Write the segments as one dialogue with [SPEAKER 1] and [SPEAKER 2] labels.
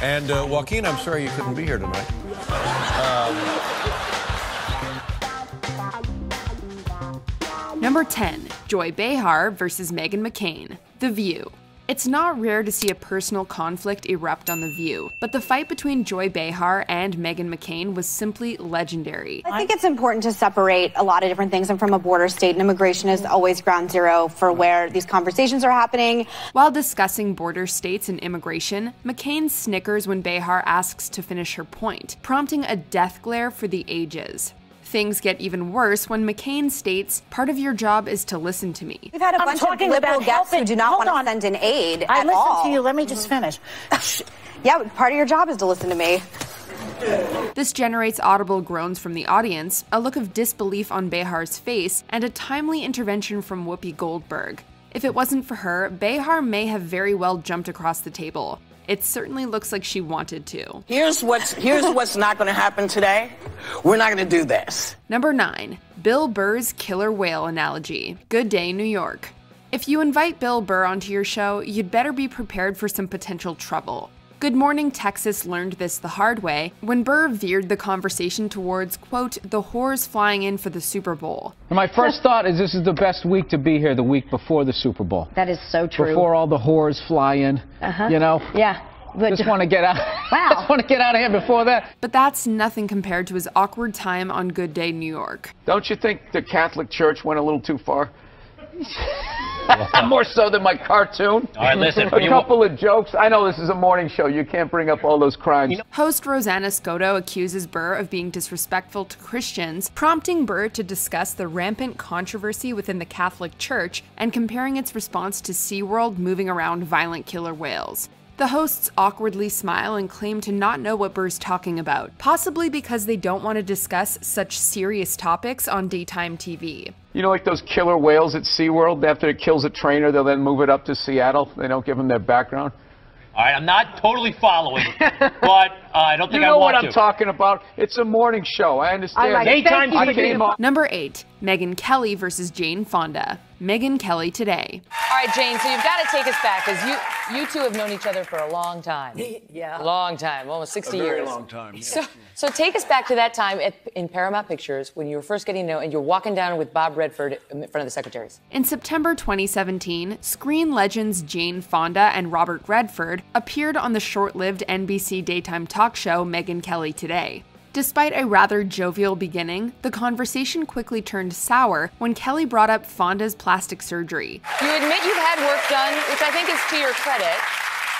[SPEAKER 1] And Joaquin, I'm sorry you couldn't be here tonight.
[SPEAKER 2] Number 10, Joy Behar versus Meghan McCain. The View. It's not rare to see a personal conflict erupt on The View, but the fight between Joy Behar and Meghan McCain was simply legendary.
[SPEAKER 3] I think it's important to separate a lot of different things, and from a border state, and immigration is always ground zero for where these conversations are happening.
[SPEAKER 2] While discussing border states and immigration, McCain snickers when Behar asks to finish her point, prompting a death glare for the ages. Things get even worse when McCain states, "Part of your job is to listen to me."
[SPEAKER 3] We've had a bunch of liberal guests who do not want to send in aid at all.
[SPEAKER 4] I listen to you. Let me just finish.
[SPEAKER 3] Yeah, part of your job is to listen to me.
[SPEAKER 2] This generates audible groans from the audience, a look of disbelief on Behar's face, and a timely intervention from Whoopi Goldberg. If it wasn't for her, Behar may have very well jumped across the table. It certainly looks like she wanted to.
[SPEAKER 5] Here's what's not going to happen today. We're not going to do this.
[SPEAKER 2] Number 9, Bill Burr's killer whale analogy. Good day, New York. If you invite Bill Burr onto your show, you'd better be prepared for some potential trouble. Good Morning Texas learned this the hard way when Burr veered the conversation towards, quote, the whores flying in for the Super Bowl.
[SPEAKER 6] And my first thought is this is the best week to be here, the week before the Super Bowl.
[SPEAKER 4] That is so true.
[SPEAKER 6] Before all the whores fly in, you know?
[SPEAKER 4] Yeah. But
[SPEAKER 6] just want to get out.
[SPEAKER 4] Wow.
[SPEAKER 6] Just want to get out of here before that.
[SPEAKER 2] But that's nothing compared to his awkward time on Good Day New York.
[SPEAKER 6] Don't you think the Catholic Church went a little too far? More so than my cartoon.
[SPEAKER 7] All right, listen.
[SPEAKER 6] A couple of jokes. I know this is a morning show. You can't bring up all those crimes.
[SPEAKER 2] Host Rosanna Scotto accuses Burr of being disrespectful to Christians, prompting Burr to discuss the rampant controversy within the Catholic Church and comparing its response to SeaWorld moving around violent killer whales. The hosts awkwardly smile and claim to not know what Burr's talking about, possibly because they don't want to discuss such serious topics on daytime TV.
[SPEAKER 6] You know, like those killer whales at SeaWorld, after it kills a trainer, they'll then move it up to Seattle. They don't give them their background.
[SPEAKER 7] All right, I'm not totally following, but I don't think I want to.
[SPEAKER 6] You know what I'm talking about. It's a morning show. I understand.
[SPEAKER 7] Daytime TV.
[SPEAKER 2] Number 8, Megyn Kelly versus Jane Fonda. Megyn Kelly today.
[SPEAKER 8] All right, Jane, so you've got to take us back, because you two have known each other for a long time.
[SPEAKER 4] Yeah.
[SPEAKER 8] A long time, almost 60 years.
[SPEAKER 1] A very long time. Yeah.
[SPEAKER 8] So take us back to that time in Paramount Pictures when you were first getting to know, and you're walking down with Bob Redford in front of the secretaries.
[SPEAKER 2] In September 2017, screen legends Jane Fonda and Robert Redford appeared on the short-lived NBC daytime talk show Megyn Kelly Today. Despite a rather jovial beginning, the conversation quickly turned sour when Kelly brought up Fonda's plastic surgery.
[SPEAKER 8] You admit you've had work done, which I think is to your credit,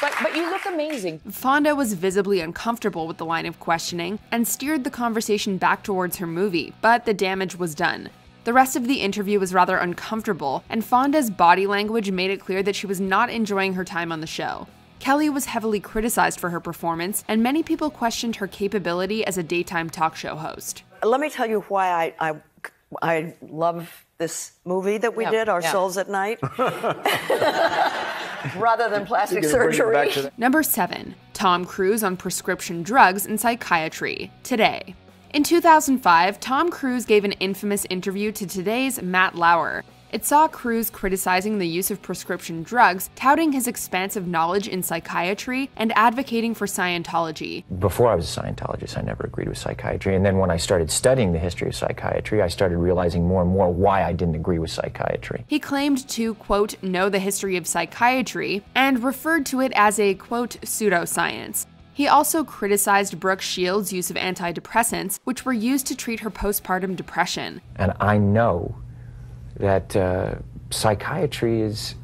[SPEAKER 8] but you look amazing.
[SPEAKER 2] Fonda was visibly uncomfortable with the line of questioning and steered the conversation back towards her movie, but the damage was done. The rest of the interview was rather uncomfortable, and Fonda's body language made it clear that she was not enjoying her time on the show. Kelly was heavily criticized for her performance, and many people questioned her capability as a daytime talk show host.
[SPEAKER 9] Let me tell you why I love this movie that we did, Our Souls at Night, rather than plastic surgery.
[SPEAKER 2] Number 7, Tom Cruise on prescription drugs and psychiatry. Today. In 2005, Tom Cruise gave an infamous interview to Today's Matt Lauer. It saw Cruz criticizing the use of prescription drugs, touting his expansive knowledge in psychiatry, and advocating for Scientology.
[SPEAKER 10] Before I was a Scientologist, I never agreed with psychiatry, and then when I started studying the history of psychiatry, I started realizing more and more why I didn't agree with psychiatry.
[SPEAKER 2] He claimed to, quote, know the history of psychiatry, and referred to it as a, quote, pseudoscience. He also criticized Brooke Shields' use of antidepressants, which were used to treat her postpartum depression.
[SPEAKER 10] And I know that psychiatry is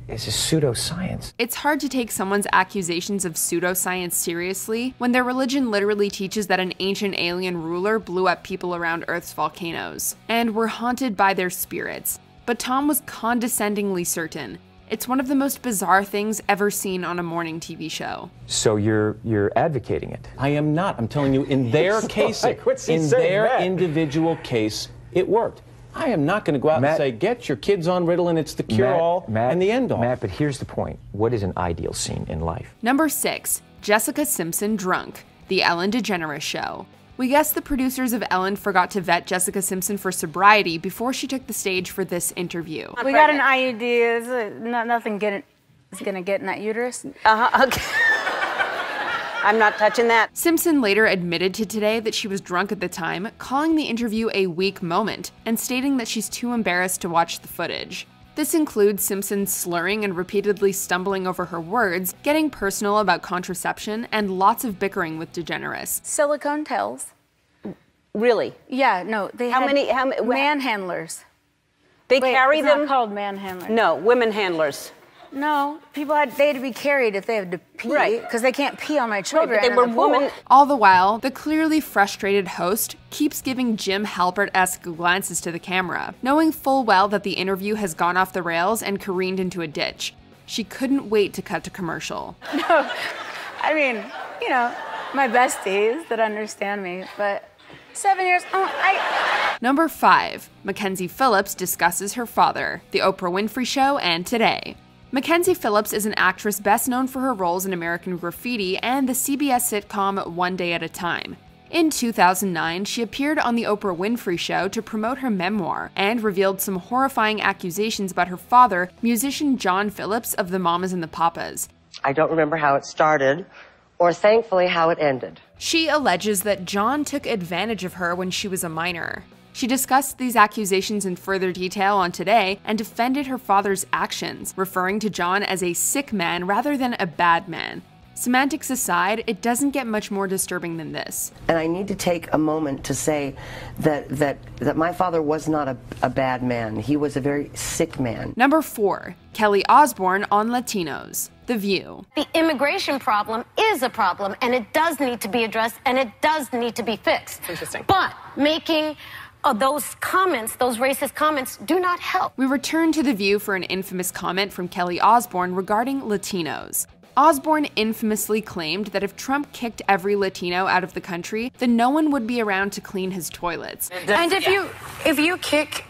[SPEAKER 10] a pseudoscience.
[SPEAKER 2] It's hard to take someone's accusations of pseudoscience seriously when their religion literally teaches that an ancient alien ruler blew up people around Earth's volcanoes, and were haunted by their spirits. But Tom was condescendingly certain. It's one of the most bizarre things ever seen on a morning TV show.
[SPEAKER 10] So you're advocating it?
[SPEAKER 11] I am not. I'm telling you, in their case, in their individual case, it worked. I am not going to go out and say, get your kids on Ritalin, it's the cure-all and the end-all.
[SPEAKER 10] Matt, but here's the point. What is an ideal scene in life?
[SPEAKER 2] Number 6, Jessica Simpson drunk. The Ellen DeGeneres Show. We guess the producers of Ellen forgot to vet Jessica Simpson for sobriety before she took the stage for this interview.
[SPEAKER 12] We got an IUD. Nothing is going to get in that uterus.
[SPEAKER 9] Okay.
[SPEAKER 12] I'm not touching that.
[SPEAKER 2] Simpson later admitted to Today that she was drunk at the time, calling the interview a weak moment and stating that she's too embarrassed to watch the footage. This includes Simpson slurring and repeatedly stumbling over her words, getting personal about contraception, and lots of bickering with DeGeneres.
[SPEAKER 13] Silicone tails.
[SPEAKER 12] Really?
[SPEAKER 13] Yeah, no, they had manhandlers.
[SPEAKER 12] They carry them?
[SPEAKER 13] It's not called manhandlers.
[SPEAKER 12] No, women handlers.
[SPEAKER 13] No, they had to be carried if they had to pee, right? Because they can't pee on my children.
[SPEAKER 12] Right, but they were women.
[SPEAKER 2] All the while, the clearly frustrated host keeps giving Jim Halpert-esque glances to the camera, knowing full well that the interview has gone off the rails and careened into a ditch. She couldn't wait to cut to commercial.
[SPEAKER 13] No, I mean, you know, my besties that understand me, but 7 years,
[SPEAKER 2] Number 5, Mackenzie Phillips discusses her father, The Oprah Winfrey Show, and Today. Mackenzie Phillips is an actress best known for her roles in American Graffiti and the CBS sitcom One Day at a Time. In 2009, she appeared on The Oprah Winfrey Show to promote her memoir and revealed some horrifying accusations about her father, musician John Phillips of the Mamas and the Papas.
[SPEAKER 14] I don't remember how it started, or thankfully how it ended.
[SPEAKER 2] She alleges that John took advantage of her when she was a minor. She discussed these accusations in further detail on Today and defended her father's actions, referring to John as a sick man rather than a bad man. Semantics aside, it doesn't get much more disturbing than this.
[SPEAKER 14] And I need to take a moment to say that my father was not a bad man. He was a very sick man.
[SPEAKER 2] Number 4, Kelly Osborne on Latinos. The View.
[SPEAKER 15] The immigration problem is a problem, and it does need to be addressed, and it does need to be fixed.
[SPEAKER 12] Interesting.
[SPEAKER 15] But making those comments, those racist comments, do not help.
[SPEAKER 2] We return to The View for an infamous comment from Kelly Osborne regarding Latinos. Osborne infamously claimed that if Trump kicked every Latino out of the country, then no one would be around to clean his toilets.
[SPEAKER 15] And if you kick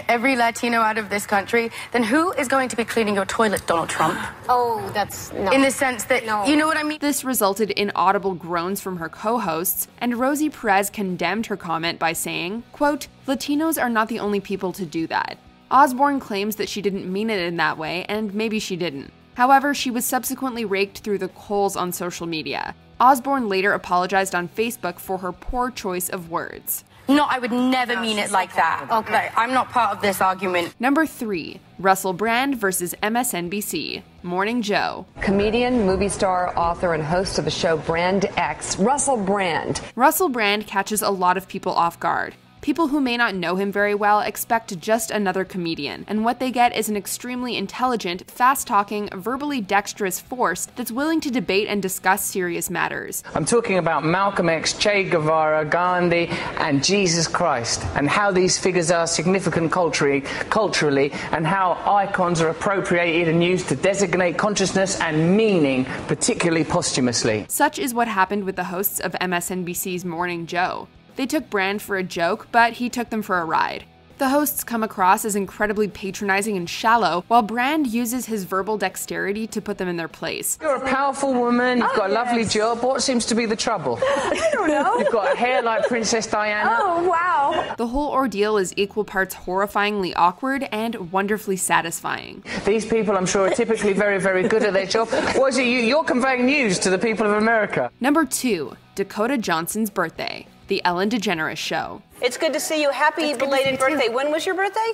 [SPEAKER 15] every Latino out of this country, then who is going to be cleaning your toilet, Donald Trump? Oh, that's no. In the sense that, you know what I mean?
[SPEAKER 2] This resulted in audible groans from her co-hosts, and Rosie Perez condemned her comment by saying, quote, "Latinos are not the only people to do that." Osborne claims that she didn't mean it in that way, and maybe she didn't. However, she was subsequently raked through the coals on social media. Osborne later apologized on Facebook for her poor choice of words.
[SPEAKER 15] No, I would never mean it like that. Okay, I'm not part of this argument.
[SPEAKER 2] Number 3, Russell Brand versus MSNBC. Morning Joe.
[SPEAKER 16] Comedian, movie star, author, and host of the show Brand X, Russell Brand.
[SPEAKER 2] Russell Brand catches a lot of people off guard. People who may not know him very well expect just another comedian, and what they get is an extremely intelligent, fast-talking, verbally dexterous force that's willing to debate and discuss serious matters.
[SPEAKER 17] I'm talking about Malcolm X, Che Guevara, Gandhi, and Jesus Christ, and how these figures are significant culturally, and how icons are appropriated and used to designate consciousness and meaning, particularly posthumously.
[SPEAKER 2] Such is what happened with the hosts of MSNBC's Morning Joe. They took Brand for a joke, but he took them for a ride. The hosts come across as incredibly patronizing and shallow, while Brand uses his verbal dexterity to put them in their place.
[SPEAKER 17] You're a powerful woman, you've got a lovely job. What seems to be the trouble?
[SPEAKER 13] I don't know.
[SPEAKER 17] You've got hair like Princess Diana.
[SPEAKER 13] Oh, wow.
[SPEAKER 2] The whole ordeal is equal parts horrifyingly awkward and wonderfully satisfying.
[SPEAKER 17] These people, I'm sure, are typically very, very good at their job. What is it? You're conveying news to the people of America.
[SPEAKER 2] Number 2, Dakota Johnson's birthday. The Ellen DeGeneres Show.
[SPEAKER 12] It's good to see you. Happy belated birthday. When was your birthday?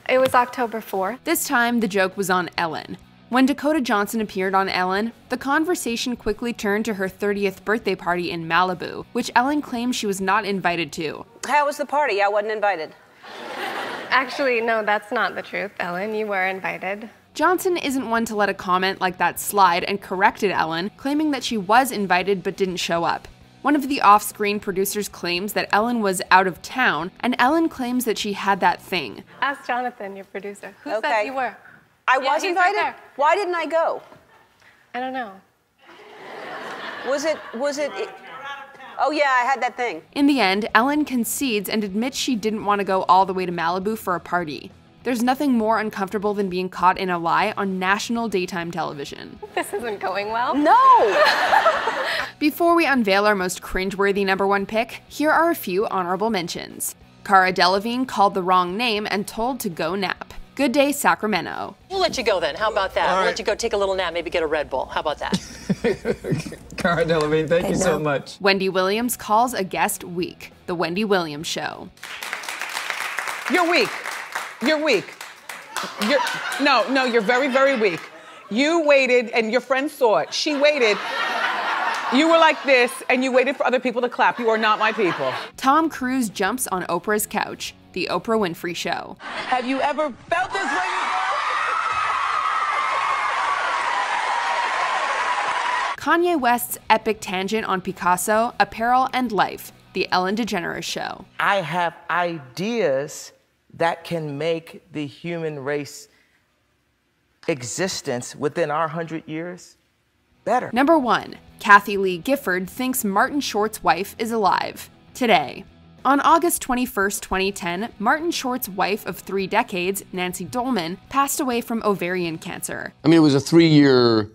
[SPEAKER 18] It was October 4th.
[SPEAKER 2] This time, the joke was on Ellen. When Dakota Johnson appeared on Ellen, the conversation quickly turned to her 30th birthday party in Malibu, which Ellen claimed she was not invited to.
[SPEAKER 12] How was the party? I wasn't invited.
[SPEAKER 18] Actually, no, that's not the truth, Ellen. You were invited.
[SPEAKER 2] Johnson isn't one to let a comment like that slide and corrected Ellen, claiming that she was invited but didn't show up. One of the off-screen producers claims that Ellen was out of town, and Ellen claims that she had that thing.
[SPEAKER 18] Ask Jonathan, your producer. Who said you were?
[SPEAKER 12] I was invited?
[SPEAKER 18] Right.
[SPEAKER 12] Why didn't I go?
[SPEAKER 18] I don't know.
[SPEAKER 12] Was it? Oh yeah, I had that thing.
[SPEAKER 2] In the end, Ellen concedes and admits she didn't want to go all the way to Malibu for a party. There's nothing more uncomfortable than being caught in a lie on national daytime television.
[SPEAKER 18] This isn't going well.
[SPEAKER 12] No!
[SPEAKER 2] Before we unveil our most cringeworthy number 1 pick, here are a few honorable mentions. Cara Delevingne called the wrong name and told to go nap. Good Day, Sacramento.
[SPEAKER 8] We'll let you go then. How about that? We'll let you go take a little nap, maybe get a Red Bull. How about that?
[SPEAKER 19] Cara Delevingne, thank you so much.
[SPEAKER 2] Wendy Williams calls a guest weak. The Wendy Williams Show.
[SPEAKER 5] You're weak. You're weak. No, you're very, very weak. You waited, and your friend saw it. She waited. You were like this, and you waited for other people to clap. You are not my people.
[SPEAKER 2] Tom Cruise jumps on Oprah's couch. The Oprah Winfrey Show.
[SPEAKER 5] Have you ever felt this way
[SPEAKER 2] Kanye West's epic tangent on Picasso, apparel, and life. The Ellen DeGeneres Show.
[SPEAKER 20] I have ideas that can make the human race existence within our 100 years better.
[SPEAKER 2] Number 1. Kathy Lee Gifford thinks Martin Short's wife is alive. Today. On August 21st, 2010, Martin Short's wife of 3 decades, Nancy Dolman, passed away from ovarian cancer.
[SPEAKER 1] I mean, it was a 3-year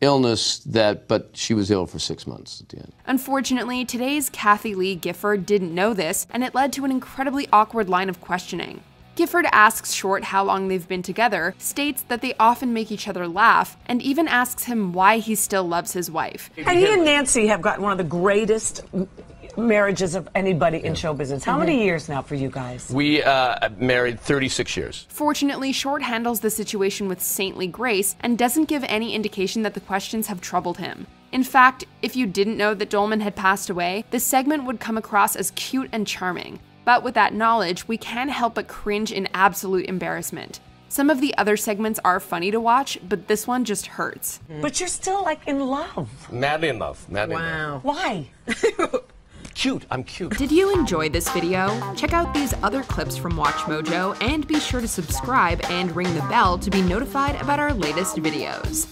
[SPEAKER 1] illness but she was ill for 6 months at the end.
[SPEAKER 2] Unfortunately, today's Kathy Lee Gifford didn't know this, and it led to an incredibly awkward line of questioning. Gifford asks Short how long they've been together, states that they often make each other laugh, and even asks him why he still loves his wife.
[SPEAKER 21] And he and Nancy have gotten one of the greatest marriages of anybody in show business. How many years now for you guys?
[SPEAKER 1] We married 36 years.
[SPEAKER 2] Fortunately, Short handles the situation with saintly grace and doesn't give any indication that the questions have troubled him. In fact, if you didn't know that Dolman had passed away, this segment would come across as cute and charming. But with that knowledge, we can't help but cringe in absolute embarrassment. Some of the other segments are funny to watch, but this one just hurts.
[SPEAKER 21] But you're still like in love.
[SPEAKER 1] Madly in love. Madly in love.
[SPEAKER 21] Why?
[SPEAKER 1] Cute. I'm cute.
[SPEAKER 2] Did you enjoy this video? Check out these other clips from WatchMojo and be sure to subscribe and ring the bell to be notified about our latest videos.